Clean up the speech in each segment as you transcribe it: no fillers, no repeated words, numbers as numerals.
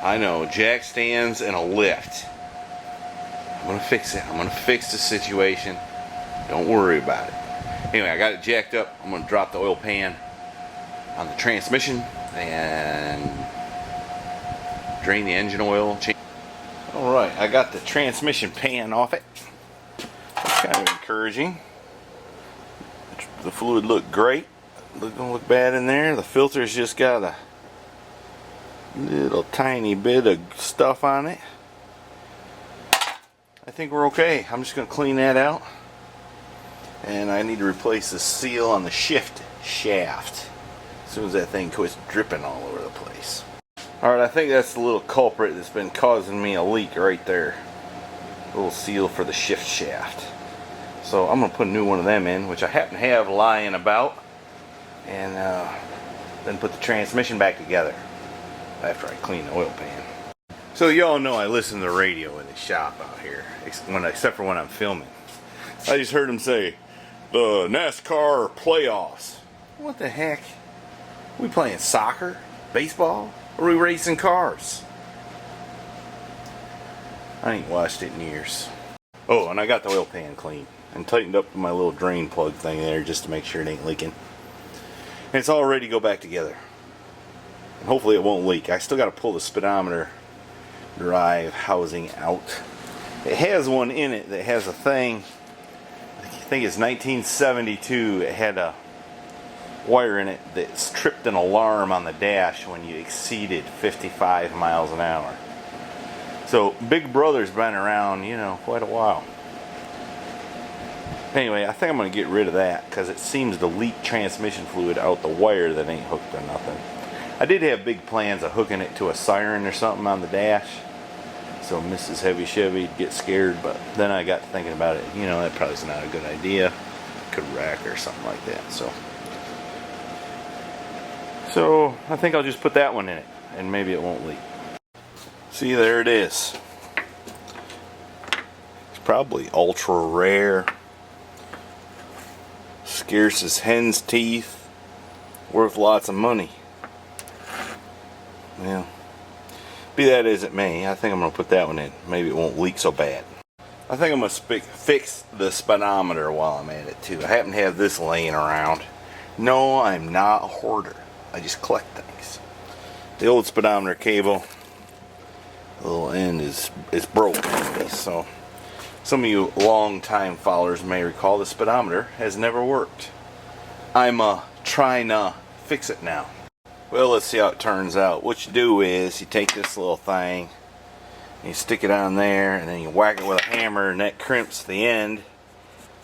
I know, jack stands and a lift. I'm gonna fix it. I'm gonna fix the situation. Don't worry about it. Anyway, I got it jacked up. I'm gonna drop the oil pan on the transmission and drain the engine oil. Alright, I got the transmission pan off it. That's kind of encouraging. The fluid looked great. Don't look bad in there. The filter's just got a little tiny bit of stuff on it. I think we're okay. I'm just going to clean that out. And I need to replace the seal on the shift shaft as soon as that thing quits dripping all over the place. Alright, I think that's the little culprit that's been causing me a leak right there. A little seal for the shift shaft. So I'm going to put a new one of them in, which I happen to have lying about. And then put the transmission back together after I clean the oil pan. So y'all know I listen to the radio in the shop out here, except for when I'm filming. I just heard him say, the NASCAR playoffs. What the heck? We playing soccer? Baseball? Or are we racing cars? I ain't watched it in years. Oh, and I got the oil pan clean and tightened up my little drain plug thing there just to make sure it ain't leaking. And it's all ready to go back together. And hopefully it won't leak. I still got to pull the speedometer drive housing out. It has one in it that has a thing, I think it's 1972, it had a wire in it that tripped an alarm on the dash when you exceeded 55 miles an hour. So Big Brother's been around, you know, quite a while. Anyway, I think I'm going to get rid of that because it seems to leak transmission fluid out the wire that ain't hooked or nothing. I did have big plans of hooking it to a siren or something on the dash, so Mrs. Heavy Chevy'd get scared, but then I got thinking about it. You know, that probably is not a good idea. Could wreck or something like that. So I think I'll just put that one in it, and maybe it won't leak. See, there it is. It's probably ultra rare. Scarce as hen's teeth. Worth lots of money. Well, be that as it may, I think I'm going to put that one in. Maybe it won't leak so bad. I think I'm going to fix the speedometer while I'm at it too. I happen to have this laying around. No, I'm not a hoarder. I just collect things. The old speedometer cable, the little end is broken. So some of you long-time followers may recall the speedometer has never worked. I'm trying to fix it now. Well, let's see how it turns out. What you do is you take this little thing and you stick it on there, and then you whack it with a hammer, and that crimps the end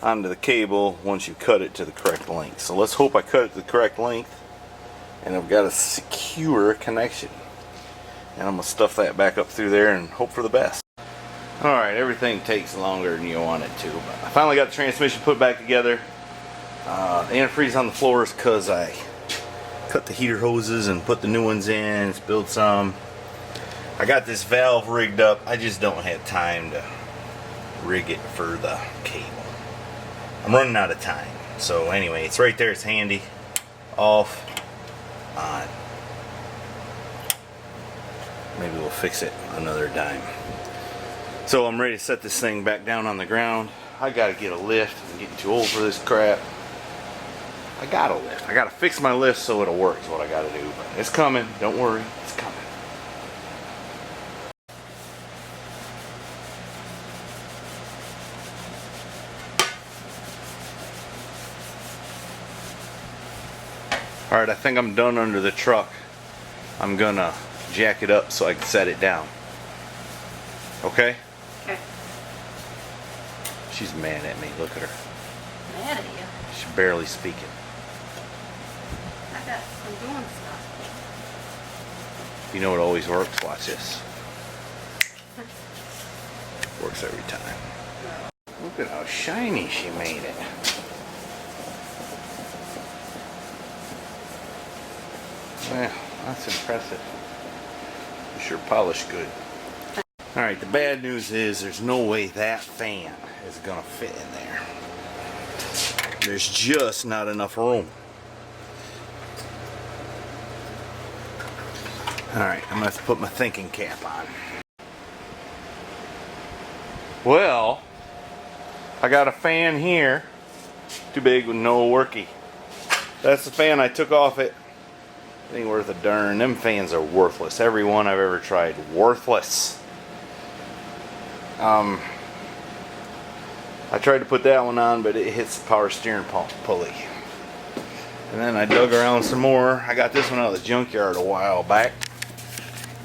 onto the cable once you cut it to the correct length. So let's hope I cut it to the correct length and I've got a secure connection. And I'm going to stuff that back up through there and hope for the best. Alright, everything takes longer than you want it to, but I finally got the transmission put back together. The antifreeze on the floor is because I cut the heater hoses and put the new ones in, spilled some. I got this valve rigged up. I just don't have time to rig it for the cable. I'm running out of time. So anyway, it's right there, it's handy. Off, on. Maybe we'll fix it another dime. So I'm ready to set this thing back down on the ground. I gotta get a lift. I'm getting too old for this crap. I got a lift. I gotta fix my lift so it'll work is what I gotta do. But it's coming. Don't worry. It's coming. Alright, I think I'm done under the truck. I'm gonna jack it up so I can set it down. Okay? Okay. She's mad at me. Look at her. Mad at you? She's barely speaking. I'm doing stuff. You know it always works. Watch this. Works every time. Look at how shiny she made it. Well, that's impressive. You sure polished good. Alright, the bad news is there's no way that fan is gonna fit in there. There's just not enough room. Alright, I'm gonna have to put my thinking cap on. Well, I got a fan here. Too big with no worky. That's the fan I took off it. Ain't worth a darn. Them fans are worthless. Every one I've ever tried. Worthless. I tried to put that one on, but it hits the power steering pulley. And then I dug around some more. I got this one out of the junkyard a while back.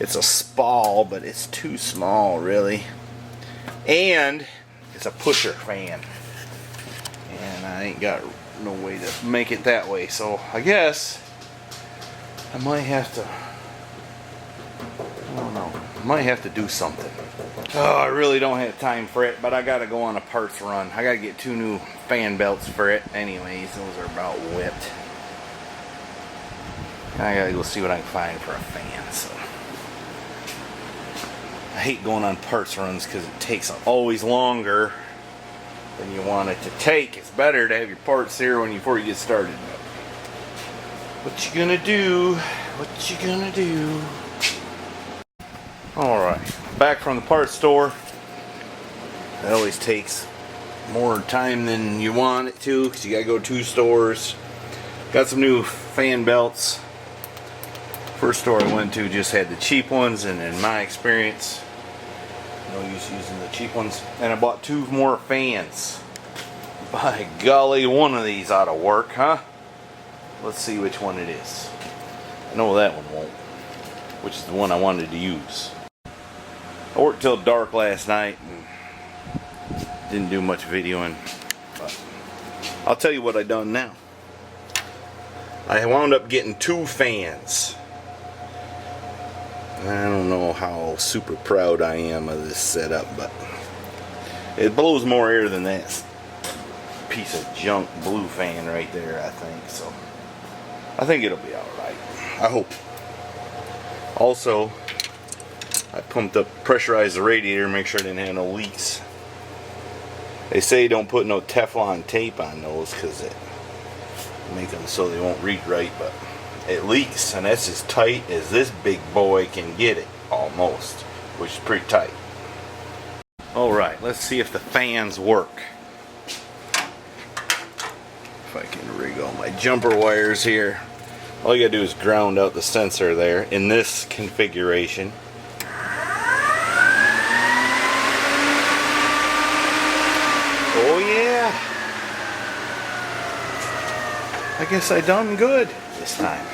It's a Spall, but it's too small, really. And it's a pusher fan. And I ain't got no way to make it that way. So I guess I might have to, I don't know, I might have to do something. Oh, I really don't have time for it, but I gotta go on a parts run. I gotta get 2 new fan belts for it. Anyways, those are about whipped. I gotta go see what I can find for a fan. So I hate going on parts runs because it takes always longer than you want it to take. It's better to have your parts here before you get started. What you gonna do? What you gonna do? Alright, back from the parts store. It always takes more time than you want it to because you gotta go 2 stores. Got some new fan belts. First store I went to just had the cheap ones, and in my experience, no use using the cheap ones. And I bought 2 more fans. By golly, one of these ought to work, huh? Let's see which one it is. I know that one won't, which is the one I wanted to use. I worked till dark last night and didn't do much videoing, but I'll tell you what I done now. I wound up getting 2 fans. I don't know how super proud I am of this setup, but it blows more air than that piece of junk blue fan right there, I think. So I think it'll be alright. I hope. Also, I pumped up, pressurized the radiator, make sure I didn't have no leaks. They say don't put no Teflon tape on those because it make them so they won't read right, but it leaks, and that's as tight as this big boy can get it, almost, which is pretty tight. Alright, let's see if the fans work. If I can rig all my jumper wires here. All you gotta do is ground out the sensor there in this configuration. Oh yeah! I guess I done good this time.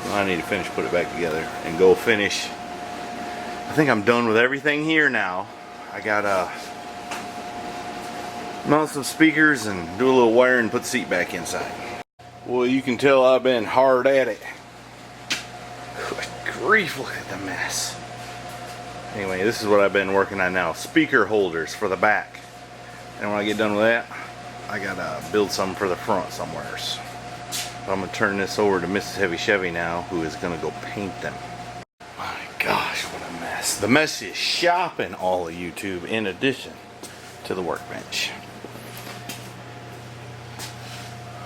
I need to finish, put it back together, and go finish. I think I'm done with everything here now. I gotta mount some speakers and do a little wiring and put the seat back inside. Well, you can tell I've been hard at it. Good grief, look at the mess. Anyway, this is what I've been working on now. Speaker holders for the back. And when I get done with that, I gotta build some for the front somewhere. So I'm gonna turn this over to Mrs. Heavy Chevy now, who is gonna go paint them. My gosh, what a mess. The mess is shopping all of YouTube in addition to the workbench.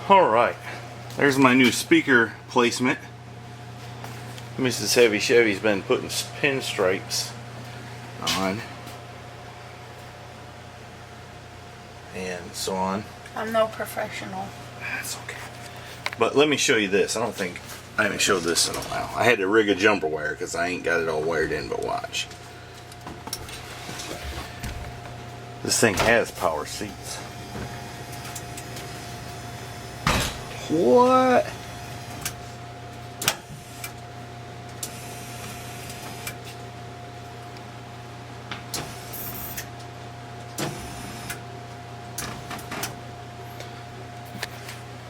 Alright, there's my new speaker placement. Mrs. Heavy Chevy's been putting pinstripes on and so on. I'm no professional. That's okay. But let me show you this. I haven't showed this in a while. I had to rig a jumper wire because I ain't got it all wired in, but watch. This thing has power seats. What?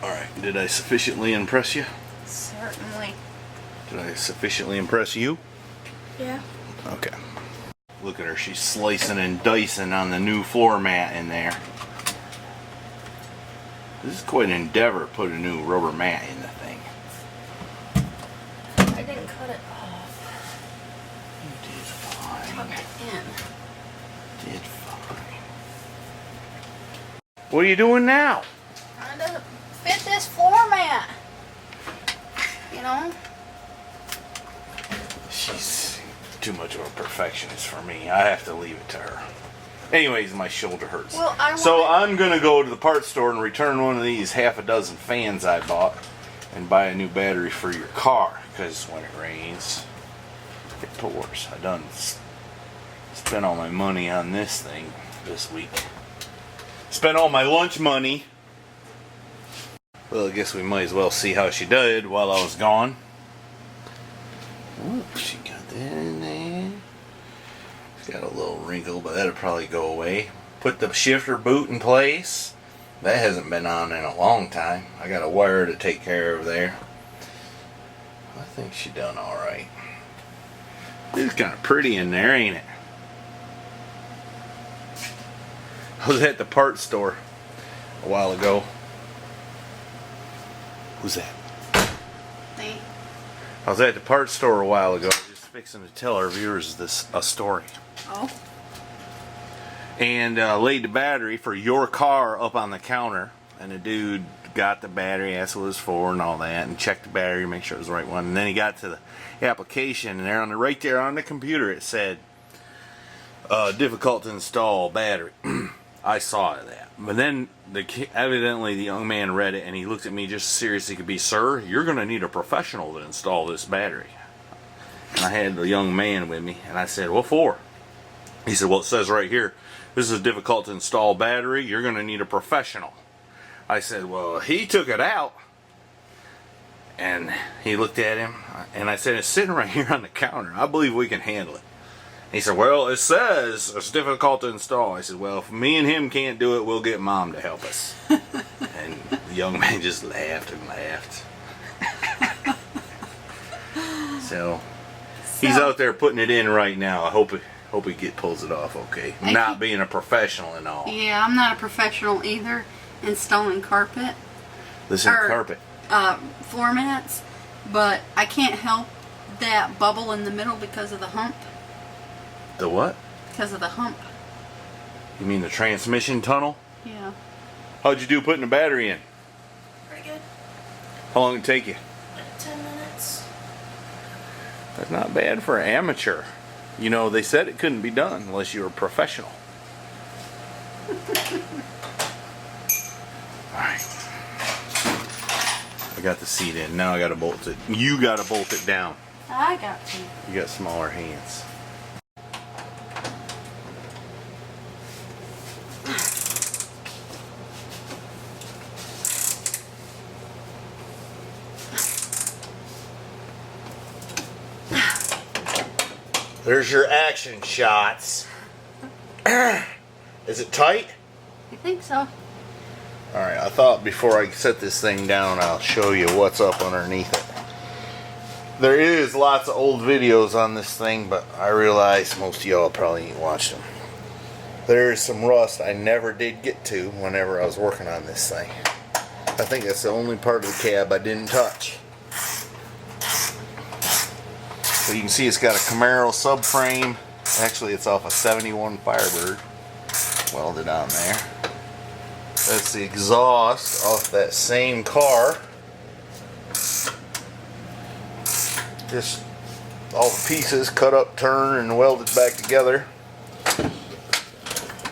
Alright, did I sufficiently impress you? Certainly. Did I sufficiently impress you? Yeah. Okay. Look at her, she's slicing and dicing on the new floor mat in there. This is quite an endeavor to put a new rubber mat in the thing. I didn't cut it off. You did fine. Tuck it in. Did fine. What are you doing now? Trying to fit this floor mat. You know? she's too much of a perfectionist for me. I have to leave it to her. Anyways, my shoulder hurts. Well, so I'm going to go to the parts store and return one of these half a dozen fans I bought and buy a new battery for your car. Because when it rains, it pours. I done spent all my money on this thing this week. Spent all my lunch money. Well, I guess we might as well see how she did while I was gone. Oh, she got that in there. It's got a little wrinkle, but that'll probably go away. Put the shifter boot in place. That hasn't been on in a long time. I got a wire to take care of there. I think she done alright. It's kind of pretty in there, ain't it? I was at the parts store a while ago. Who's that? Me. I was at the parts store a while ago, just fixing to tell our viewers a story. Oh. And laid the battery for your car up on the counter, and the dude got the battery, asked what it was for and all that, and checked the battery, make sure it was the right one. And then he got to the application, and there on right there on the computer it said difficult to install battery. I saw that, but then evidently the young man read it and he looked at me just as seriously could be, sir, you're going to need a professional to install this battery. And I had the young man with me, and I said, what for? He said, well, it says right here, this is a difficult to install battery, you're going to need a professional. I said, well, he took it out. And he looked at him, and I said, it's sitting right here on the counter. I believe we can handle it. He said, well, it says it's difficult to install. I said, well, if me and him can't do it, we'll get Mom to help us. And the young man just laughed and laughed. So he's out there putting it in right now. I hope he pulls it off okay. Not being a professional and all. Yeah, I'm not a professional either installing carpet. Listen, carpet. Floor mats, but I can't help that bubble in the middle because of the hump. The what? Because of the hump. You mean the transmission tunnel? Yeah. How'd you do putting the battery in? Pretty good. How long did it take you? 10 minutes. That's not bad for an amateur. You know, they said it couldn't be done unless you were a professional. Alright. I got the seat in. Now I gotta bolt it. You gotta bolt it down. I got to. You got smaller hands. There's your action shots. Is it tight? I think so. Alright, I thought before I set this thing down, I'll show you what's up underneath it. There is lots of old videos on this thing, but I realize most of y'all probably ain't watched them. There's some rust I never did get to whenever I was working on this thing. I think that's the only part of the cab I didn't touch. So you can see it's got a Camaro subframe. Actually, it's off a 71 Firebird welded on there. That's the exhaust off that same car. Just all the pieces cut up, turned, and welded back together.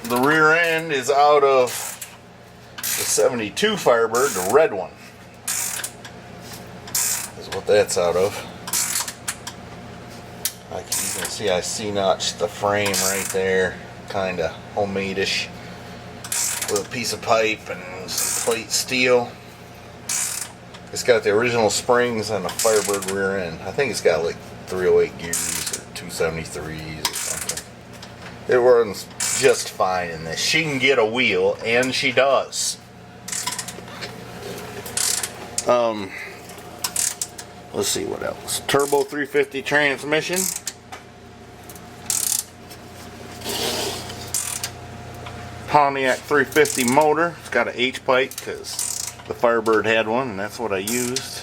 The rear end is out of the 72 Firebird, the red one. Is what that's out of. Like you can see, I C-notched the frame right there, kind of homemade-ish, with a piece of pipe and some plate steel. It's got the original springs and a Firebird rear end. I think it's got like 308 gears or 273s or something. It runs just fine in this. She can get a wheel, and she does. Let's see what else. Turbo 350 transmission. Pontiac 350 motor. It's got an H-pipe because the Firebird had one, and that's what I used.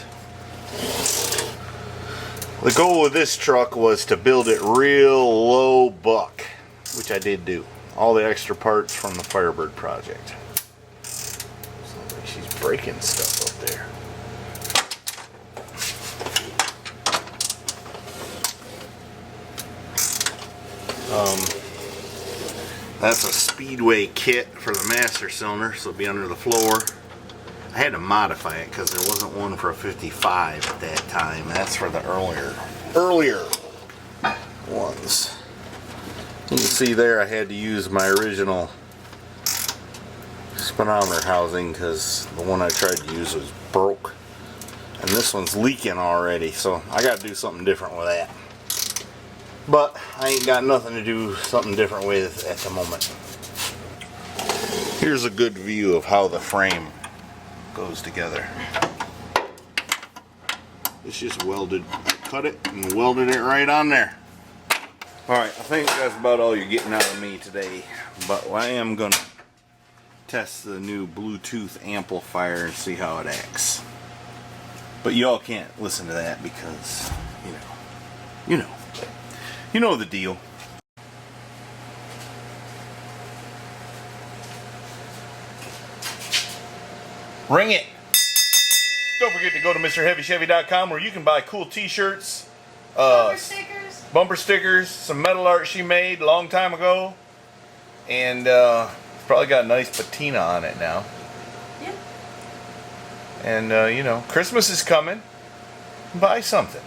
The goal of this truck was to build it real low buck, which I did do. All the extra parts from the Firebird project. Sounds like she's breaking stuff up there. That's a Speedway kit for the master cylinder, so it'll be under the floor. I had to modify it because there wasn't one for a 55 at that time. That's for the earlier ones. You can see there I had to use my original speedometer housing because the one I tried to use was broke. And this one's leaking already, so I got to do something different with that. But I ain't got nothing to do something different with at the moment. Here's a good view of how the frame goes together. It's just welded. I cut it and welded it right on there. Alright, I think that's about all you're getting out of me today. But I am going to test the new Bluetooth amplifier and see how it acts. But y'all can't listen to that because, you know the deal. Ring it! Don't forget to go to MrHeavyChevy.com where you can buy cool t-shirts, bumper stickers, some metal art she made a long time ago, and it's probably got a nice patina on it now. Yeah. And Christmas is coming. Buy something.